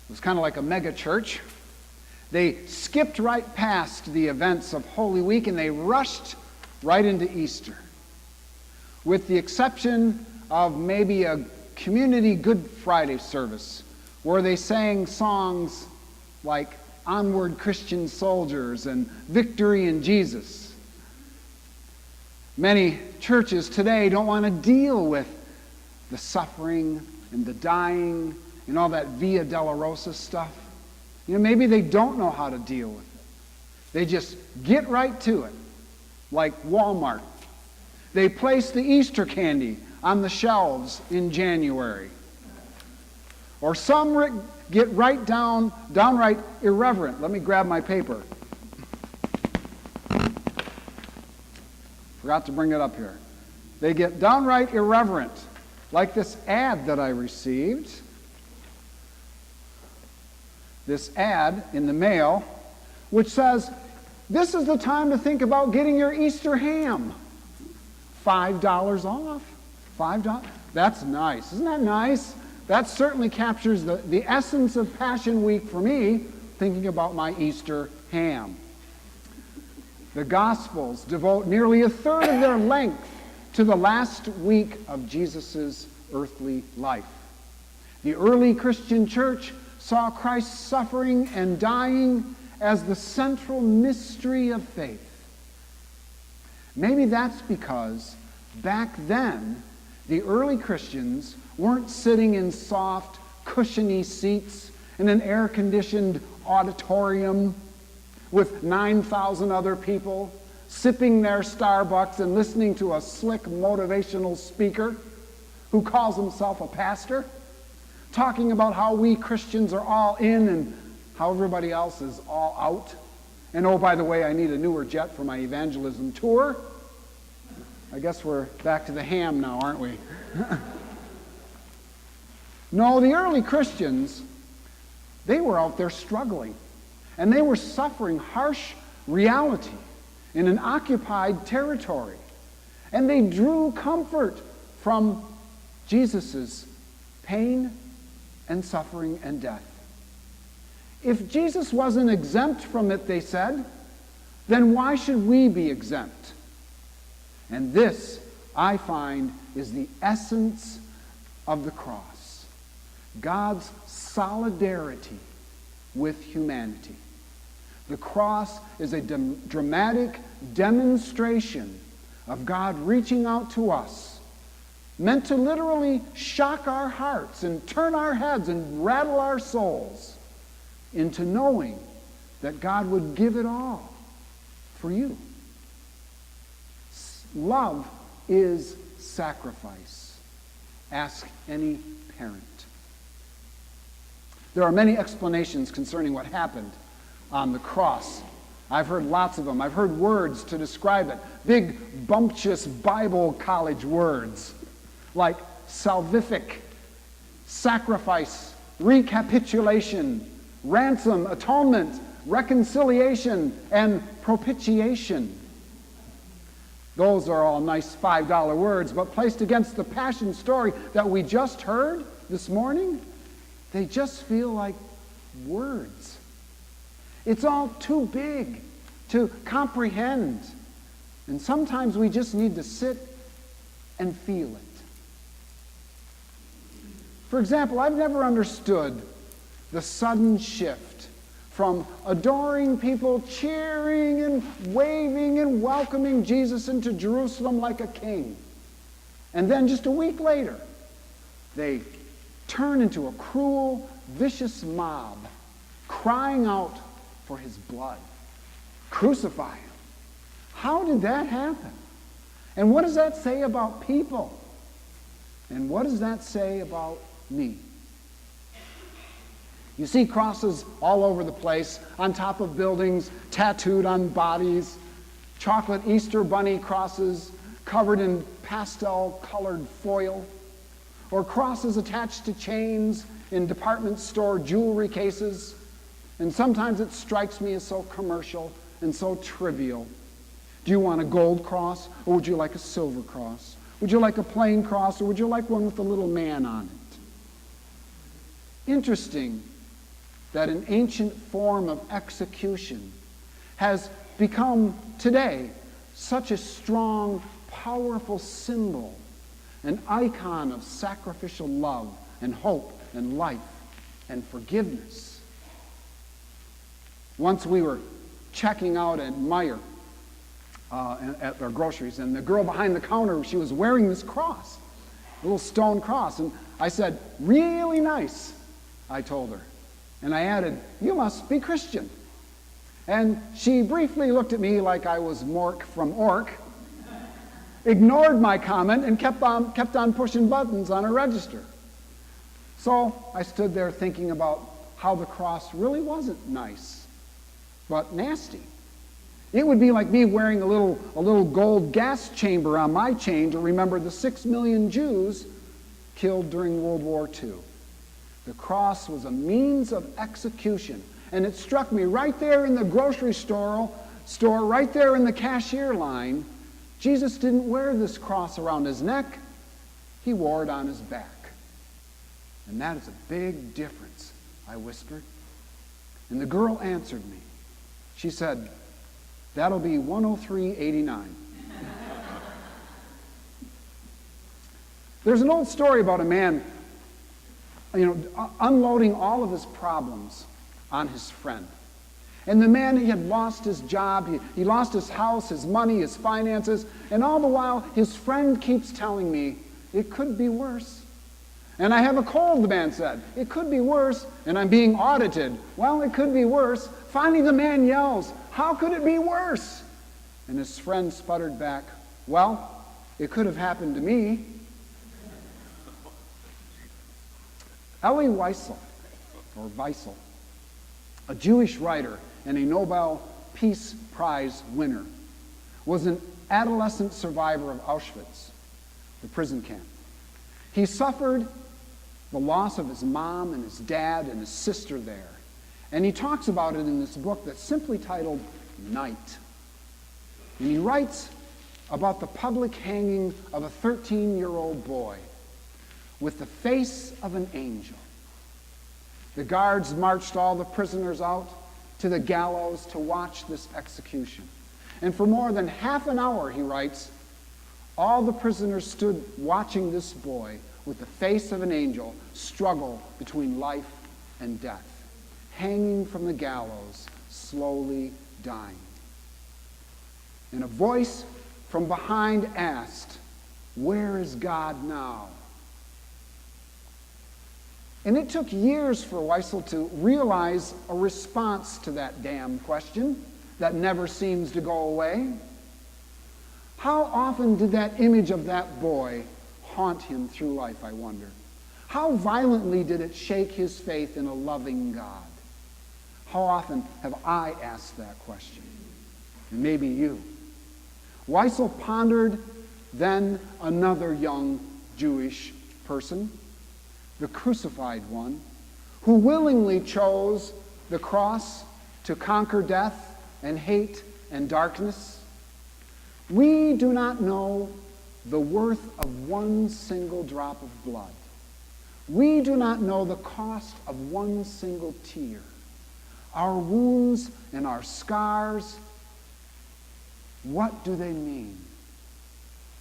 It was kind of like a mega church. They skipped right past the events of Holy Week and they rushed right into Easter. With the exception of maybe a community Good Friday service where they sang songs like Onward Christian Soldiers and Victory in Jesus. Many churches today don't want to deal with the suffering and the dying and all that Via Dolorosa stuff. Maybe they don't know how to deal with it. They just get right to it, like Walmart. They place the Easter candy on the shelves in January. Or some get right downright irreverent. Let me grab my paper. Forgot to bring it up here. They get downright irreverent, like this ad that I received. This ad in the mail, which says, this is the time to think about getting your Easter ham. $5 off. $5? That's nice. Isn't that nice? That certainly captures the essence of Passion Week for me, thinking about my Easter ham. The Gospels devote nearly a third of their length to the last week of Jesus' earthly life. The early Christian church saw Christ's suffering and dying as the central mystery of faith. Maybe that's because back then, the early Christians weren't sitting in soft, cushiony seats in an air-conditioned auditorium with 9,000 other people, sipping their Starbucks and listening to a slick motivational speaker who calls himself a pastor, talking about how we Christians are all in and how everybody else is all out. And oh, by the way, I need a newer jet for my evangelism tour. I guess we're back to the ham now, aren't we? No, the early Christians, they were out there struggling. And they were suffering harsh reality in an occupied territory. And they drew comfort from Jesus' pain and suffering and death. If Jesus wasn't exempt from it, they said, then why should we be exempt? And this, I find, is the essence of the cross. God's solidarity with humanity. The cross is a dramatic demonstration of God reaching out to us, meant to literally shock our hearts and turn our heads and rattle our souls into knowing that God would give it all for you. Love is sacrifice. Ask any parent. There are many explanations concerning what happened on the cross. I've heard lots of them. I've heard words to describe it. Big, bumptious Bible college words like salvific, sacrifice, recapitulation, ransom, atonement, reconciliation, and propitiation. Those are all nice $5 words, but placed against the passion story that we just heard this morning, they just feel like words. It's all too big to comprehend. And sometimes we just need to sit and feel it. For example, I've never understood the sudden shift from adoring people, cheering and waving and welcoming Jesus into Jerusalem like a king. And then just a week later, they turn into a cruel, vicious mob, crying out for his blood. Crucify him. How did that happen? And what does that say about people? And what does that say about me? You see crosses all over the place, on top of buildings, tattooed on bodies, chocolate Easter bunny crosses covered in pastel-colored foil, or crosses attached to chains in department store jewelry cases. And sometimes it strikes me as so commercial and so trivial. Do you want a gold cross, or would you like a silver cross? Would you like a plain cross, or would you like one with a little man on it? Interesting that an ancient form of execution has become today such a strong, powerful symbol, an icon of sacrificial love and hope and life and forgiveness. Once we were checking out at Meijer at our groceries, and the girl behind the counter, she was wearing this cross, a little stone cross, and I said, "Really nice," I told her. And I added, "You must be Christian." And she briefly looked at me like I was Mork from Ork, ignored my comment, and kept on pushing buttons on a register. So I stood there thinking about how the cross really wasn't nice, but nasty. It would be like me wearing a little gold gas chamber on my chain to remember the 6 million Jews killed during World War II. The cross was a means of execution, and it struck me right there in the grocery store, right there in the cashier line. Jesus didn't wear this cross around his neck. He wore it on his back. And that is a big difference, I whispered. And the girl answered me. She said, "That'll be 103.89. There's an old story about a man, unloading all of his problems on his friend. And the man, he had lost his job, he lost his house, his money, his finances, and all the while his friend keeps telling me, "It could be worse." "And I have a cold," the man said. "It could be worse." "And I'm being audited." "Well, it could be worse." Finally the man yells, "How could it be worse?" And his friend sputtered back, "Well, it could have happened to me." Elie Wiesel, a Jewish writer and a Nobel Peace Prize winner, was an adolescent survivor of Auschwitz, the prison camp. He suffered the loss of his mom and his dad and his sister there. And he talks about it in this book that's simply titled Night. And he writes about the public hanging of a 13-year-old boy with the face of an angel. The guards marched all the prisoners out to the gallows to watch this execution. And for more than half an hour, he writes, all the prisoners stood watching this boy with the face of an angel struggle between life and death, hanging from the gallows, slowly dying. And a voice from behind asked, "Where is God now?" And it took years for Wiesel to realize a response to that damn question that never seems to go away. How often did that image of that boy haunt him through life, I wonder? How violently did it shake his faith in a loving God? How often have I asked that question? And maybe you. Wiesel pondered then another young Jewish person, the crucified one, who willingly chose the cross to conquer death and hate and darkness. We do not know the worth of one single drop of blood. We do not know the cost of one single tear. Our wounds and our scars, what do they mean?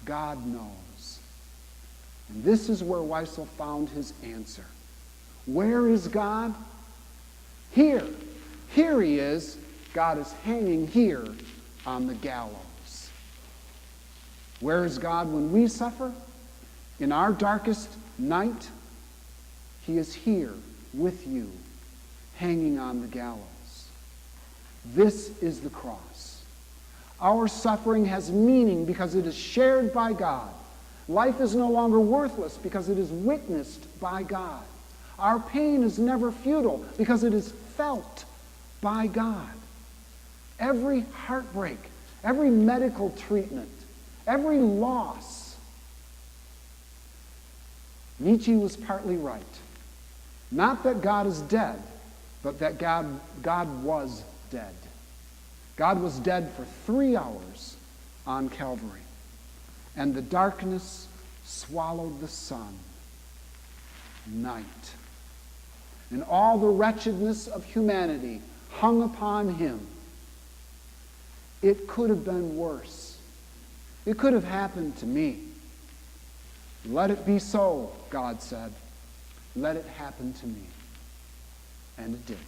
God knows. And this is where Wiesel found his answer. Where is God? Here. Here he is. God is hanging here on the gallows. Where is God when we suffer? In our darkest night, he is here with you, hanging on the gallows. This is the cross. Our suffering has meaning because it is shared by God. Life is no longer worthless because it is witnessed by God. Our pain is never futile because it is felt by God. Every heartbreak, every medical treatment, every loss. Nietzsche was partly right. Not that God is dead, but that God was dead. God was dead for 3 hours on Calvary. And the darkness swallowed the sun. Night. and all the wretchedness of humanity hung upon him. It could have been worse. It could have happened to me. Let it be so, God said. Let it happen to me. And it did.